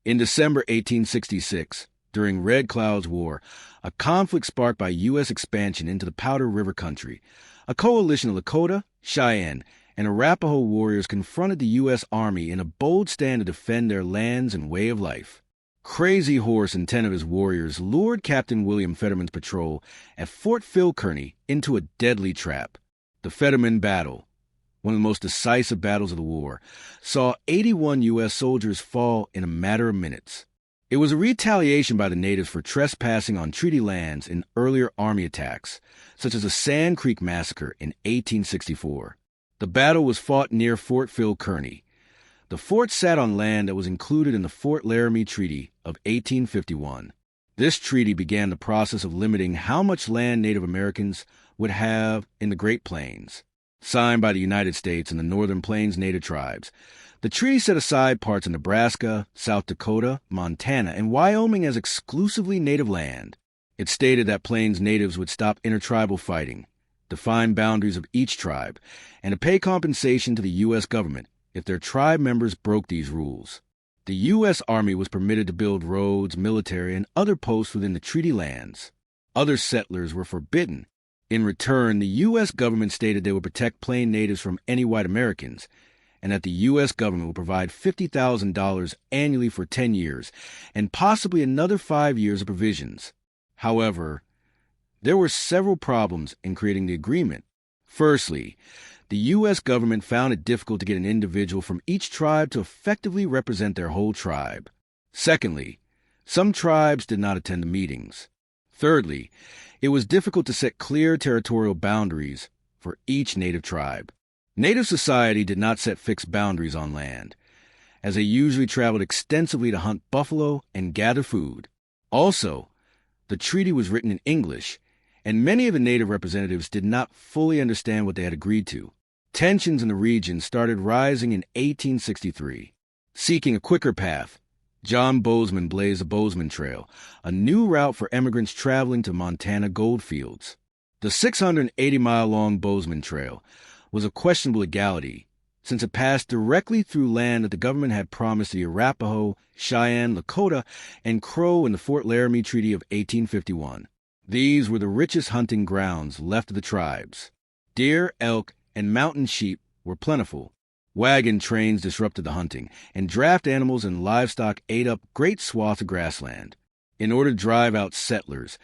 In December 1866, during Red Cloud's War, a conflict sparked by U.S. expansion into the Powder River Country, a coalition of Lakota, Cheyenne, and Arapaho warriors confronted the U.S. Army in a bold stand to defend their lands and way of life. Crazy Horse and 10 of his warriors lured Captain William Fetterman's patrol at Fort Phil Kearny into a deadly trap. The Fetterman Battle, one of the most decisive battles of the war, saw 81 U.S. soldiers fall in a matter of minutes. It was a retaliation by the natives for trespassing on treaty lands in earlier Army attacks, such as the Sand Creek Massacre in 1864. The battle was fought near Fort Phil Kearny. The fort sat on land that was included in the Fort Laramie Treaty of 1851. This treaty began the process of limiting how much land Native Americans would have in the Great Plains. Signed by the United States and the Northern Plains Native tribes, the treaty set aside parts of Nebraska, South Dakota, Montana, and Wyoming as exclusively Native land. It stated that Plains natives would stop intertribal fighting, define boundaries of each tribe, and to pay compensation to the U.S. government if their tribe members broke these rules. The U.S. Army was permitted to build roads, military, and other posts within the treaty lands. Other settlers were forbidden. In return, the U.S. government stated they would protect Plain natives from any white Americans, and that the U.S. government would provide $50,000 annually for 10 years, and possibly another 5 years of provisions. However, there were several problems in creating the agreement. Firstly, the U.S. government found it difficult to get an individual from each tribe to effectively represent their whole tribe. Secondly, some tribes did not attend the meetings. Thirdly, it was difficult to set clear territorial boundaries for each native tribe. Native society did not set fixed boundaries on land, as they usually traveled extensively to hunt buffalo and gather food. Also, the treaty was written in English, and many of the native representatives did not fully understand what they had agreed to. Tensions in the region started rising in 1863. Seeking a quicker path, John Bozeman blazed the Bozeman Trail, a new route for immigrants traveling to Montana gold fields. The 680-mile-long Bozeman Trail was of questionable legality, since it passed directly through land that the government had promised the Arapaho, Cheyenne, Lakota, and Crow in the Fort Laramie Treaty of 1851. These were the richest hunting grounds left of the tribes. Deer, elk, and mountain sheep were plentiful. Wagon trains disrupted the hunting, and draft animals and livestock ate up great swaths of grassland. In order to drive out settlers,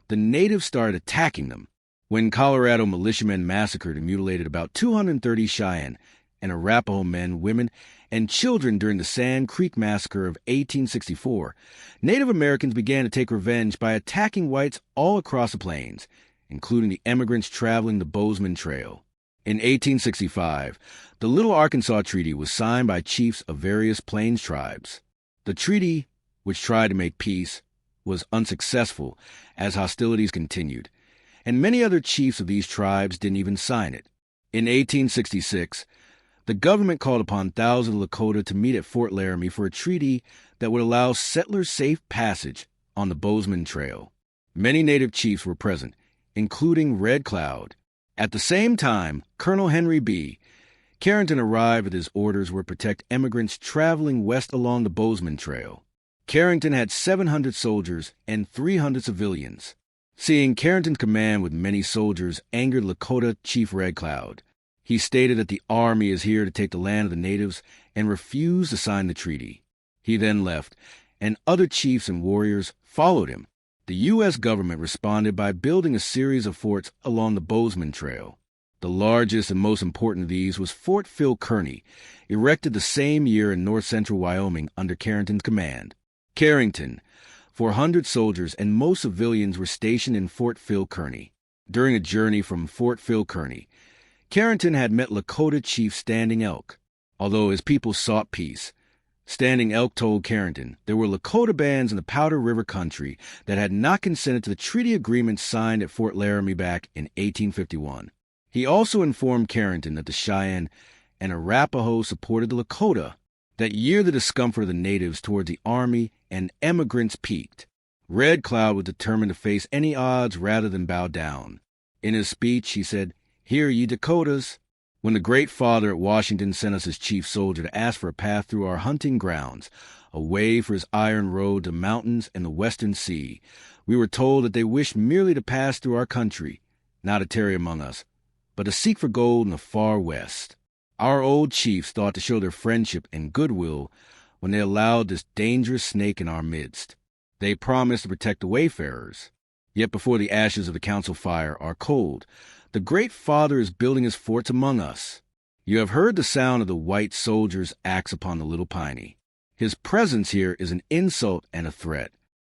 the natives started attacking them. When Colorado militiamen massacred and mutilated about 230 Cheyenne and Arapaho men, women, and children during the Sand Creek Massacre of 1864, Native Americans began to take revenge by attacking whites all across the plains, including the immigrants traveling the Bozeman Trail. In 1865, the Little Arkansas Treaty was signed by chiefs of various Plains tribes. The treaty, which tried to make peace, was unsuccessful as hostilities continued, and many other chiefs of these tribes didn't even sign it. In 1866, the government called upon thousands of Lakota to meet at Fort Laramie for a treaty that would allow settlers safe passage on the Bozeman Trail. Many native chiefs were present, including Red Cloud. At the same time, Colonel Henry B. Carrington arrived with his orders were to protect immigrants traveling west along the Bozeman Trail. Carrington had 700 soldiers and 300 civilians. Seeing Carrington's command with many soldiers angered Lakota Chief Red Cloud. He stated that the army is here to take the land of the natives and refused to sign the treaty. He then left, and other chiefs and warriors followed him. The U.S. government responded by building a series of forts along the Bozeman Trail. The largest and most important of these was Fort Phil Kearny, erected the same year in north-central Wyoming under Carrington's command. Carrington, 400 soldiers, and most civilians were stationed in Fort Phil Kearny. During a journey from Fort Phil Kearny, Carrington had met Lakota Chief Standing Elk. Although his people sought peace, Standing Elk told Carrington there were Lakota bands in the Powder River country that had not consented to the treaty agreement signed at Fort Laramie back in 1851. He also informed Carrington that the Cheyenne and Arapaho supported the Lakota. That year the discomfort of the natives towards the army and emigrants peaked. Red Cloud was determined to face any odds rather than bow down. In his speech, he said, "Hear ye Dakotas. When the Great Father at Washington sent us his chief soldier to ask for a path through our hunting grounds, a way for his iron road to mountains and the western sea. We were told that they wished merely to pass through our country, not to tarry among us, but to seek for gold in the far west. Our old chiefs thought to show their friendship and goodwill when they allowed this dangerous snake in our midst. They promised to protect the wayfarers. Yet before the ashes of the council fire are cold, the Great Father is building his forts among us. You have heard the sound of the white soldier's axe upon the little piney. His presence here is an insult and a threat.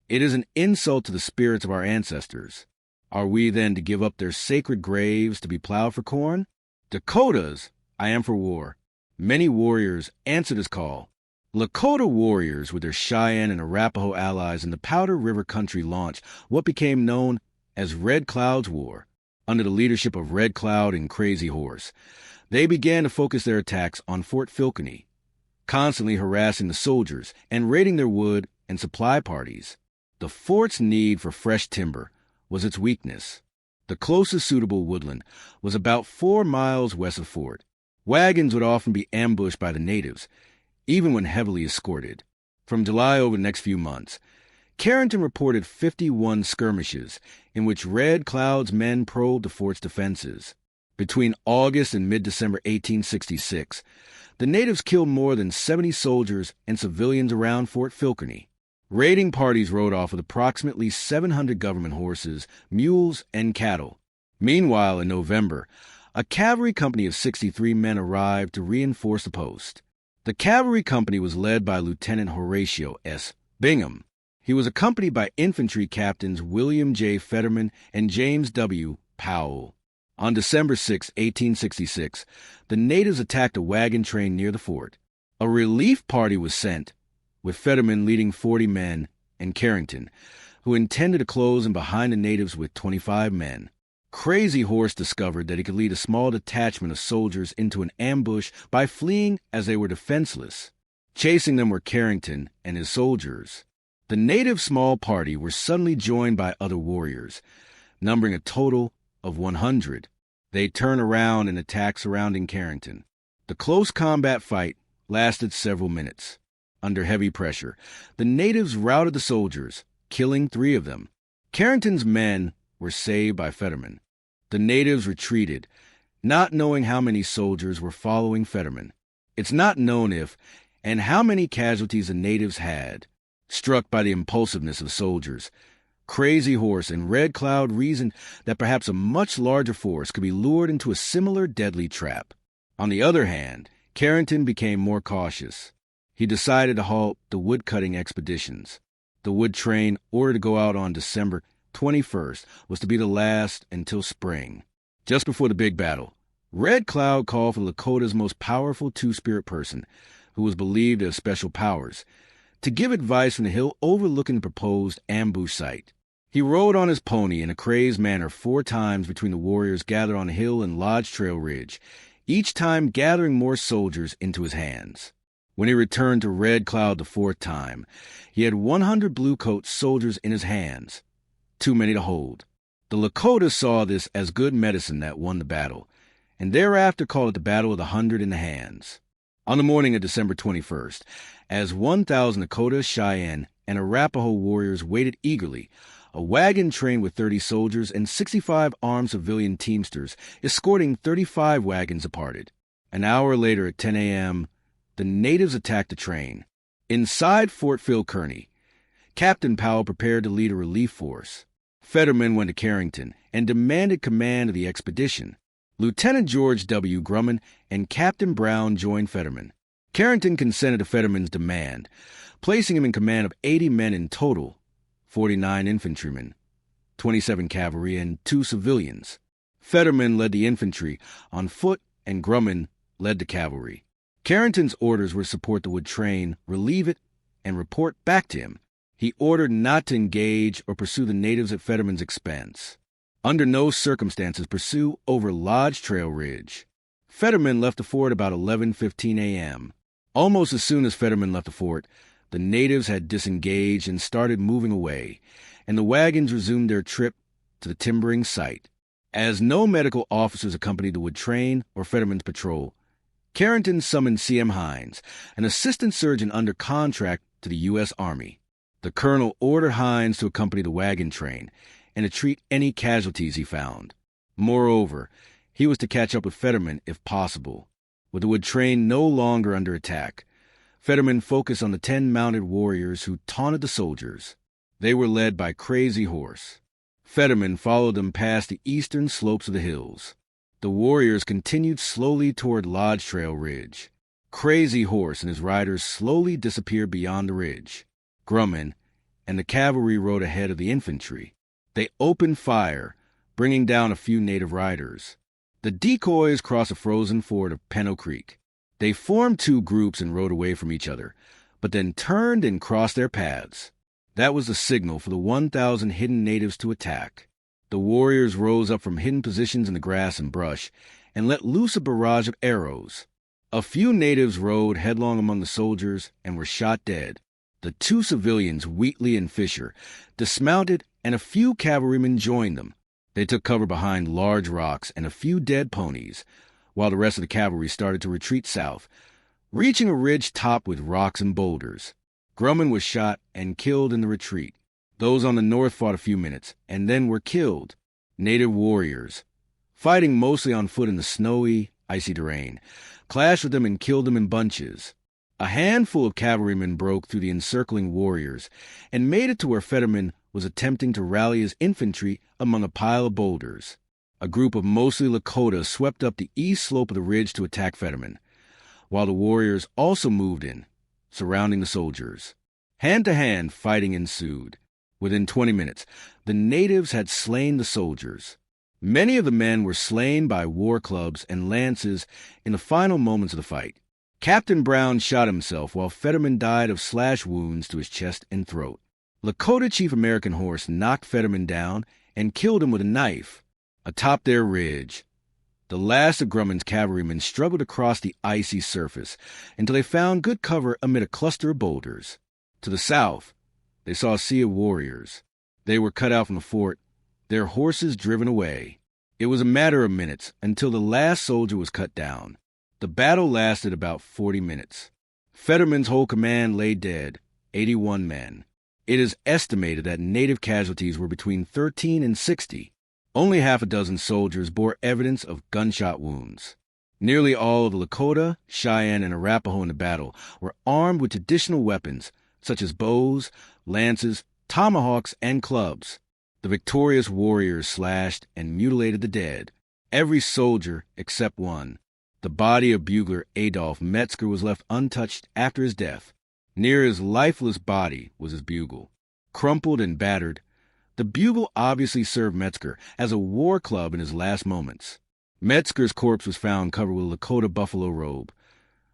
It is an insult to the spirits of our ancestors. Are we then to give up their sacred graves to be plowed for corn? Dakotas, I am for war. Many warriors answered his call. Lakota warriors with their Cheyenne and Arapaho allies in the Powder River country launched what became known as Red Cloud's War. Under the leadership of Red Cloud and Crazy Horse, they began to focus their attacks on Fort Filkeny, constantly harassing the soldiers and raiding their wood and supply parties. The fort's need for fresh timber was its weakness. The closest suitable woodland was about 4 miles west of Fort. Wagons would often be ambushed by the natives, even when heavily escorted. From July over the next few months, Carrington reported 51 skirmishes in which Red Cloud's men probed the fort's defenses. Between August and mid-December 1866, the natives killed more than 70 soldiers and civilians around Fort Filkeny. Raiding parties rode off with approximately 700 government horses, mules, and cattle. Meanwhile, in November, a cavalry company of 63 men arrived to reinforce the post. The cavalry company was led by Lieutenant Horatio S. Bingham. He was accompanied by infantry captains William J. Fetterman and James W. Powell. On December 6, 1866, the natives attacked a wagon train near the fort. A relief party was sent, with Fetterman leading 40 men and Carrington, who intended to close in behind the natives with 25 men. Crazy Horse discovered that he could lead a small detachment of soldiers into an ambush by fleeing as they were defenseless. Chasing them were Carrington and his soldiers. The native small party were suddenly joined by other warriors, numbering a total of 100. They turned around and attacked surrounding Carrington. The close combat fight lasted several minutes. Under heavy pressure, the natives routed the soldiers, killing 3 of them. Carrington's men were saved by Fetterman. The natives retreated, not knowing how many soldiers were following Fetterman. It's not known if and how many casualties the natives had. Struck by the impulsiveness of soldiers, Crazy Horse and Red Cloud reasoned that perhaps a much larger force could be lured into a similar deadly trap. On the other hand, Carrington became more cautious. He decided to halt the wood-cutting expeditions. The wood train, ordered to go out on December 21st, was to be the last until spring. Just before the big battle, Red Cloud called for Lakota's most powerful two-spirit person, who was believed to have special powers, to give advice from the hill overlooking the proposed ambush site. He rode on his pony in a crazed manner 4 times between the warriors gathered on the hill and Lodge Trail Ridge, each time gathering more soldiers into his hands. When he returned to Red Cloud the 4th time, he had 100 bluecoat soldiers in his hands, too many to hold. The Lakota saw this as good medicine that won the battle, and thereafter called it the Battle of the 100 in the Hands. On the morning of December 21st, as 1,000 Lakota, Cheyenne, and Arapaho warriors waited eagerly, a wagon train with 30 soldiers and 65 armed civilian teamsters escorting 35 wagons departed. An hour later at 10 a.m., the natives attacked the train. Inside Fort Filkeny, Captain Powell prepared to lead a relief force. Fetterman went to Carrington and demanded command of the expedition. Lieutenant George W. Grumman and Captain Brown joined Fetterman. Carrington consented to Fetterman's demand, placing him in command of 80 men in total, 49 infantrymen, 27 cavalry, and 2 civilians. Fetterman led the infantry on foot and Grumman led the cavalry. Carrington's orders were to support the wood train, relieve it, and report back to him. He ordered not to engage or pursue the natives at Fetterman's expense. Under no circumstances pursue over Lodge Trail Ridge. Fetterman left the fort about 11:15 a.m. Almost as soon as Fetterman left the fort, the natives had disengaged and started moving away, and the wagons resumed their trip to the timbering site. As no medical officers accompanied the wood train or Fetterman's patrol, Carrington summoned C.M. Hines, an assistant surgeon under contract to the U.S. Army. The colonel ordered Hines to accompany the wagon train and to treat any casualties he found. Moreover, he was to catch up with Fetterman if possible. With the wood train no longer under attack, Fetterman focused on the 10 mounted warriors who taunted the soldiers. They were led by Crazy Horse. Fetterman followed them past the eastern slopes of the hills. The warriors continued slowly toward Lodge Trail Ridge. Crazy Horse and his riders slowly disappeared beyond the ridge. Grumman and the cavalry rode ahead of the infantry. They opened fire, bringing down a few native riders. The decoys crossed a frozen ford of Peno Creek. They formed 2 groups and rode away from each other, but then turned and crossed their paths. That was the signal for the 1,000 hidden natives to attack. The warriors rose up from hidden positions in the grass and brush and let loose a barrage of arrows. A few natives rode headlong among the soldiers and were shot dead. The 2 civilians, Wheatley and Fisher, dismounted and a few cavalrymen joined them. They took cover behind large rocks and a few dead ponies, while the rest of the cavalry started to retreat south, reaching a ridge topped with rocks and boulders. Grumman was shot and killed in the retreat. Those on the north fought a few minutes and then were killed. Native warriors, fighting mostly on foot in the snowy, icy terrain, clashed with them and killed them in bunches. A handful of cavalrymen broke through the encircling warriors and made it to where Fetterman was attempting to rally his infantry among a pile of boulders. A group of mostly Lakota swept up the east slope of the ridge to attack Fetterman, while the warriors also moved in, surrounding the soldiers. Hand-to-hand fighting ensued. Within 20 minutes, the natives had slain the soldiers. Many of the men were slain by war clubs and lances in the final moments of the fight. Captain Brown shot himself while Fetterman died of slash wounds to his chest and throat. Lakota Chief American Horse knocked Fetterman down and killed him with a knife. Atop their ridge, the last of Grumman's cavalrymen struggled across the icy surface until they found good cover amid a cluster of boulders. To the south, they saw a sea of warriors. They were cut out from the fort, their horses driven away. It was a matter of minutes until the last soldier was cut down. The battle lasted about 40 minutes. Fetterman's whole command lay dead, 81 men. It is estimated that native casualties were between 13 and 60. Only half a dozen soldiers bore evidence of gunshot wounds. Nearly all of the Lakota, Cheyenne, and Arapaho in the battle were armed with traditional weapons, such as bows, lances, tomahawks, and clubs. The victorious warriors slashed and mutilated the dead, every soldier except one. The body of bugler Adolph Metzger was left untouched after his death. Near his lifeless body was his bugle. Crumpled and battered, the bugle obviously served Metzger as a war club in his last moments. Metzger's corpse was found covered with a Lakota buffalo robe,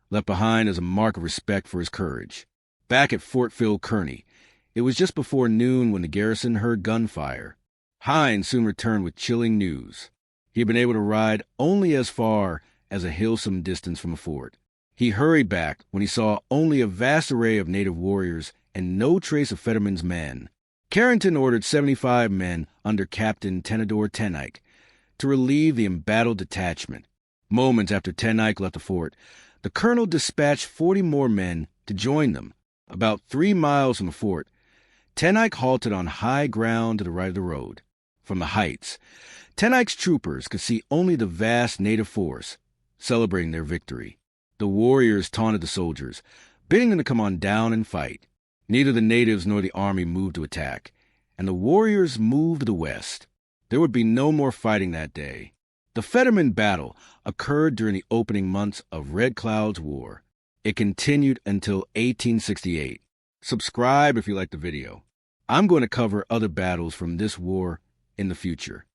left behind as a mark of respect for his courage. Back at Fort Phil Kearny, it was just before noon when the garrison heard gunfire. Hines soon returned with chilling news. He had been able to ride only as far as a hilsome distance from the fort. He hurried back when he saw only a vast array of native warriors and no trace of Fetterman's men. Carrington ordered 75 men under Captain Tenador Tenike to relieve the embattled detachment. Moments after Tenike left the fort, the colonel dispatched 40 more men to join them. About 3 miles from the fort, Tenike halted on high ground to the right of the road. From the heights, Tenike's troopers could see only the vast native force, celebrating their victory. The warriors taunted the soldiers, bidding them to come on down and fight. Neither the natives nor the army moved to attack, and the warriors moved to the west. There would be no more fighting that day. The Fetterman battle occurred during the opening months of Red Cloud's War. It continued until 1868. Subscribe if you liked the video. I'm going to cover other battles from this war in the future.